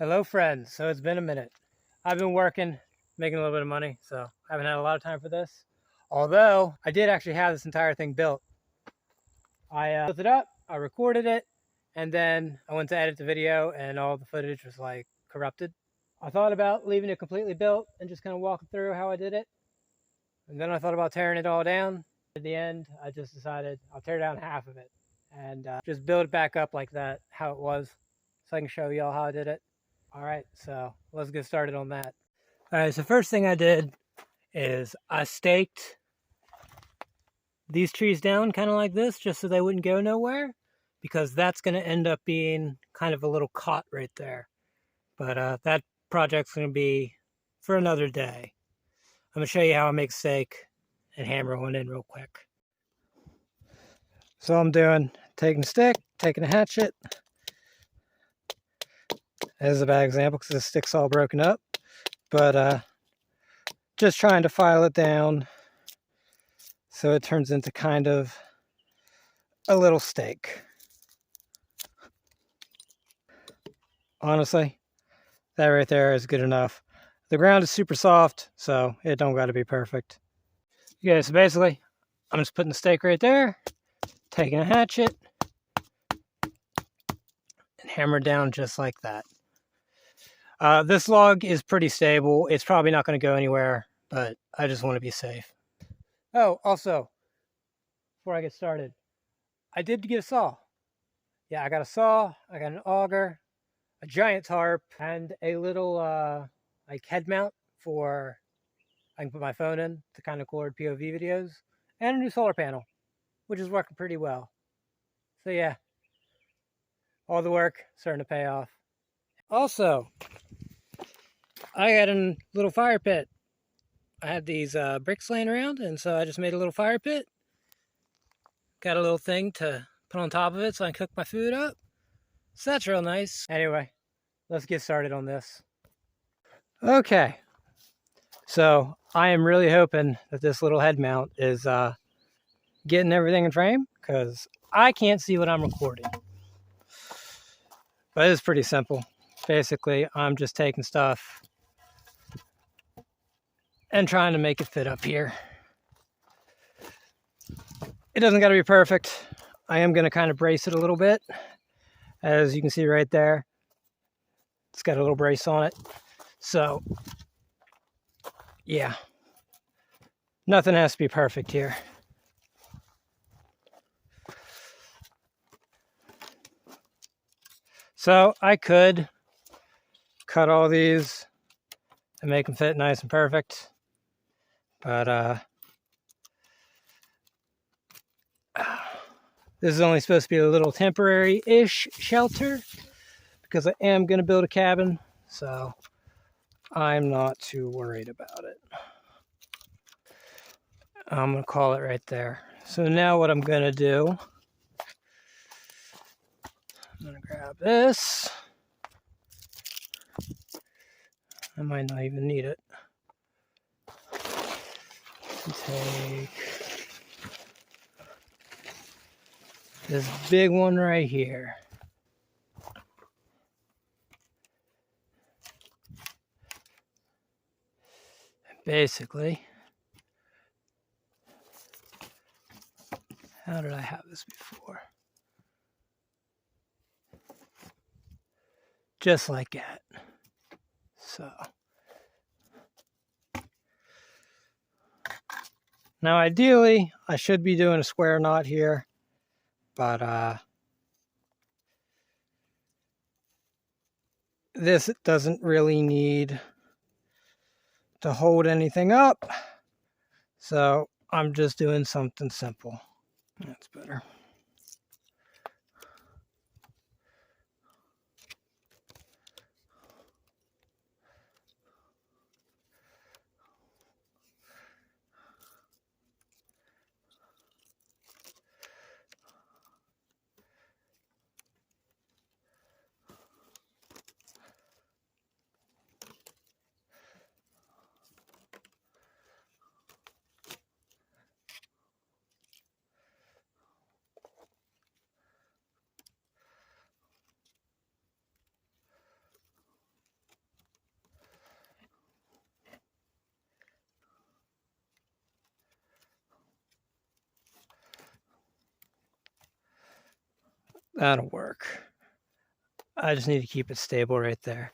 Hello friends, so it's been a minute. I've been working, making a little bit of money, so I haven't had a lot of time for this. Although, I did actually have this entire thing built. I built it up, I recorded it, and then I went to edit the video and all the footage was like corrupted. I thought about leaving it completely built and just kind of walking through how I did it. And then I thought about tearing it all down. At the end, I just decided I'll tear down half of it and just build it back up like that, how it was, so I can show y'all how I did it. All right, so let's get started on that. All right, so first thing I did is I staked these trees down kind of like this, just so they wouldn't go nowhere, because that's going to end up being kind of a little cot right there. But that project's going to be for another day. I'm going to show you how I make stake and hammer one in real quick. So I'm doing, taking a stick, taking a hatchet. This is a bad example because the stick's all broken up, but just trying to file it down so it turns into kind of a little stake. Honestly, that right there is good enough. The ground is super soft, so it don't got to be perfect. Okay, so basically, I'm just putting the stake right there, taking a hatchet, and hammer down just like that. This log is pretty stable. It's probably not going to go anywhere, but I just want to be safe. Oh, also, before I get started, I did get a saw. Yeah, I got a saw, I got an auger, a giant tarp, and a little like head mount for I can put my phone in to kind of record POV videos, and a new solar panel, which is working pretty well. So yeah, all the work starting to pay off. Also, I got a little fire pit. I had these bricks laying around, and so I just made a little fire pit. Got a little thing to put on top of it so I can cook my food up. So that's real nice. Anyway, let's get started on this. Okay, so I am really hoping that this little head mount is getting everything in frame, because I can't see what I'm recording. But it's pretty simple. Basically, I'm just taking stuff and trying to make it fit up here. It doesn't got to be perfect. I am going to kind of brace it a little bit. As you can see right there, it's got a little brace on it. So, yeah, nothing has to be perfect here. So I could cut all these and make them fit nice and perfect, but this is only supposed to be a little temporary-ish shelter because I am going to build a cabin, so I'm not too worried about it. I'm going to call it right there. So now what I'm going to do, I'm going to grab this. I might not even need it. Take this big one right here. Basically, how did I have this before? Just like that. So now ideally I should be doing a square knot here, but this doesn't really need to hold anything up, so I'm just doing something simple. That's better. That'll work. I just need to keep it stable right there.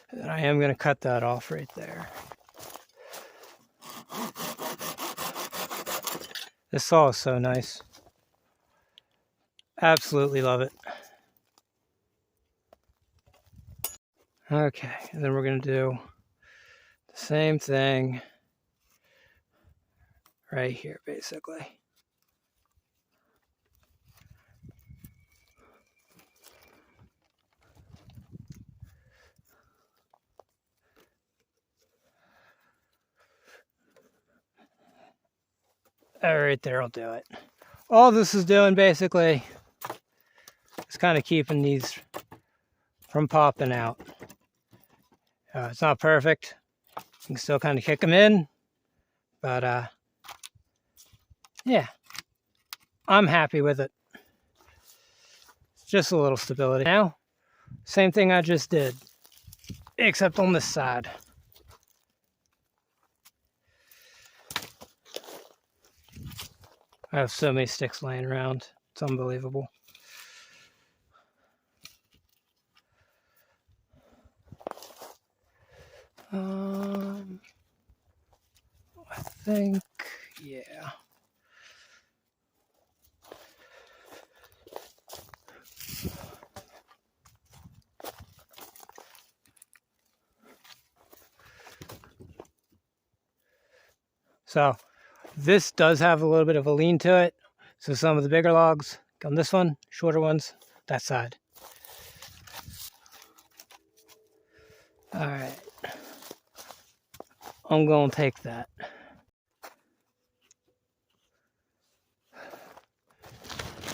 And I am going to cut that off right there. This saw is so nice. Absolutely love it. Okay, and then we're going to do the same thing right here, basically. All right, there, I'll do it. All this is doing basically is kind of keeping these from popping out. It's not perfect. You can still kind of kick them in, but yeah, I'm happy with it. It's just a little stability. Now, same thing I just did, except on this side. I have so many sticks laying around. It's unbelievable. I think, yeah. So this does have a little bit of a lean to it. So some of the bigger logs go on this one, shorter ones, that side. All right. I'm going to take that.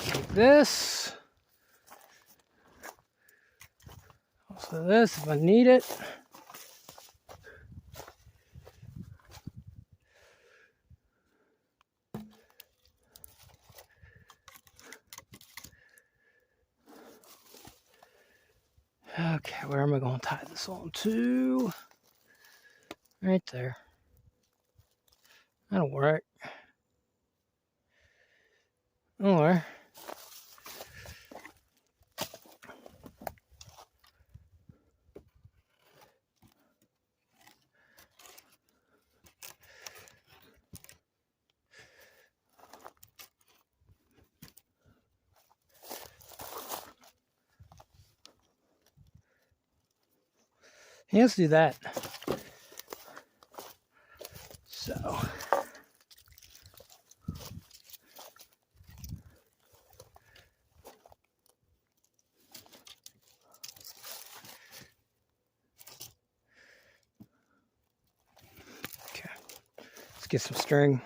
Take this. Also this if I need it. Okay, where am I going to tie this on to? Right there. That'll work. Or yeah, let's do that. So okay, let's get some string.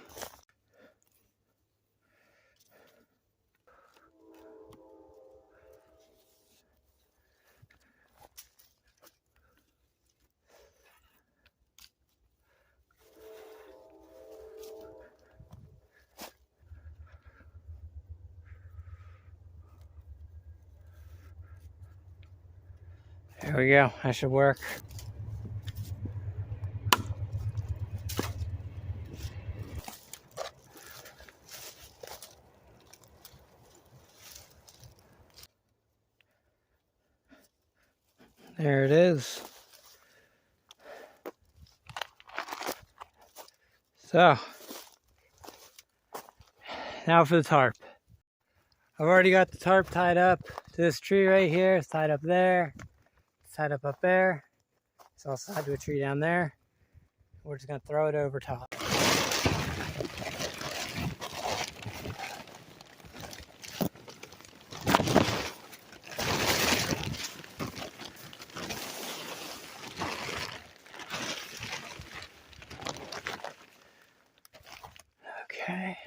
There we go. That should work. There it is. So, now for the tarp. I've already got the tarp tied up to this tree right here. It's tied up there. It's tied up there. It's also tied to a tree down there. We're just going to throw it over top. Okay.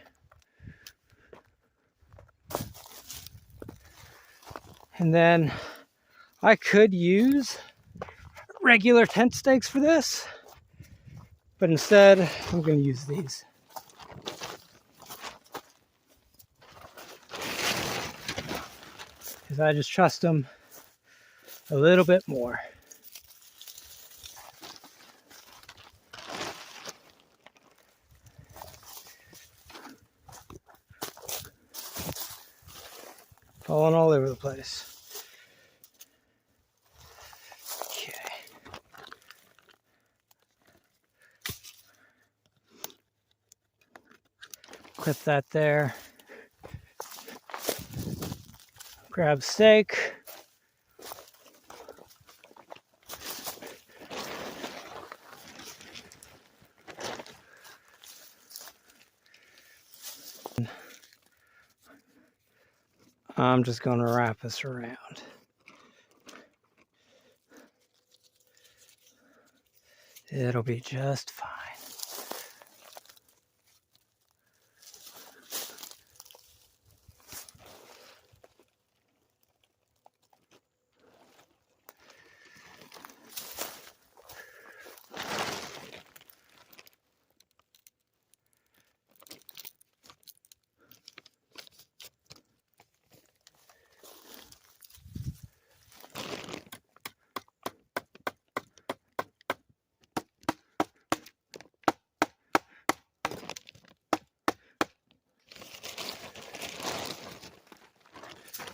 And then I could use regular tent stakes for this, but instead I'm going to use these. Because I just trust them a little bit more. falling all over the place. Okay. Clip that there. Grab steak. I'm just going to wrap this around. It'll be just fine.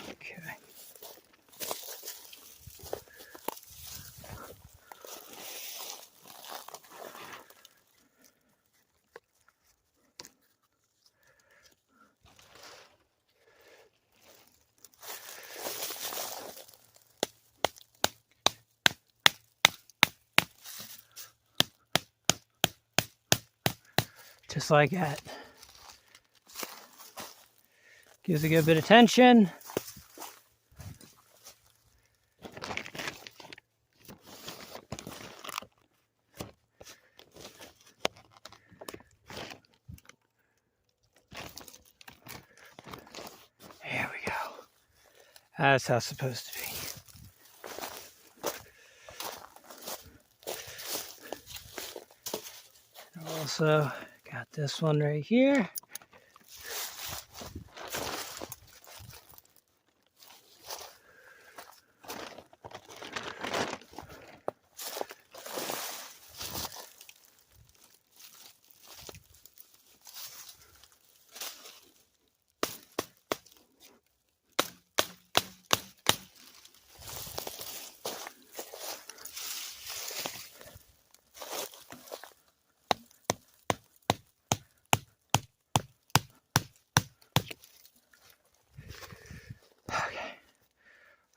Okay. Just like that. Gives a good bit of tension. There we go. That's how it's supposed to be. Also got this one right here.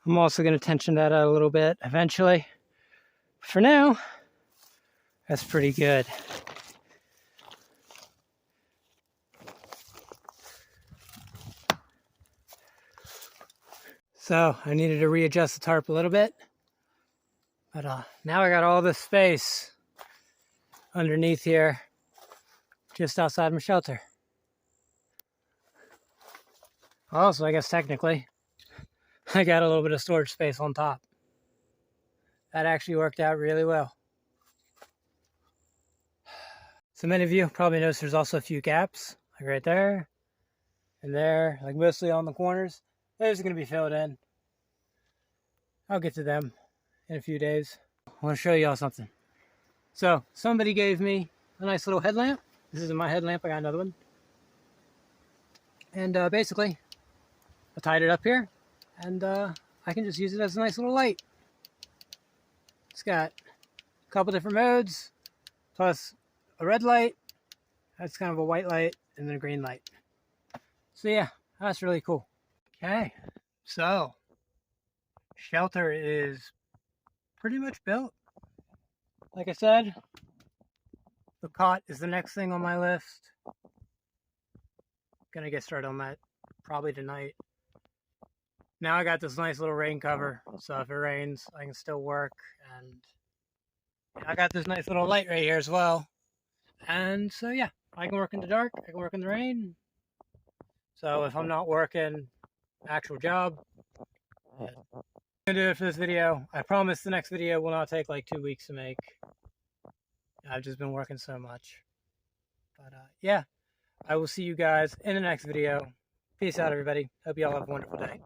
I'm also going to tension that out a little bit eventually. For now, that's pretty good. So I needed to readjust the tarp a little bit. But now I got all this space underneath here, just outside my shelter. Also, I guess technically, I got a little bit of storage space on top. That actually worked out really well. So many of you probably noticed there's also a few gaps, like right there and there, like mostly on the corners. Those are going to be filled in. I'll get to them in a few days. I want to show y'all something. So somebody gave me a nice little headlamp. This isn't my headlamp, I got another one. And basically, I tied it up here, and I can just use it as a nice little light. It's got a couple different modes, plus a red light, that's kind of a white light, and then a green light. So yeah, that's really cool. Okay, so shelter is pretty much built. Like I said, the cot is the next thing on my list. Gonna get started on that probably tonight. Now I got this nice little rain cover, so if it rains, I can still work. And I got this nice little light right here as well. And so yeah, I can work in the dark, I can work in the rain. So if I'm not working actual job, I'm gonna do it for this video. I promise the next video will not take like 2 weeks to make. I've just been working so much. But yeah, I will see you guys in the next video. Peace out, everybody. Hope you all have a wonderful day.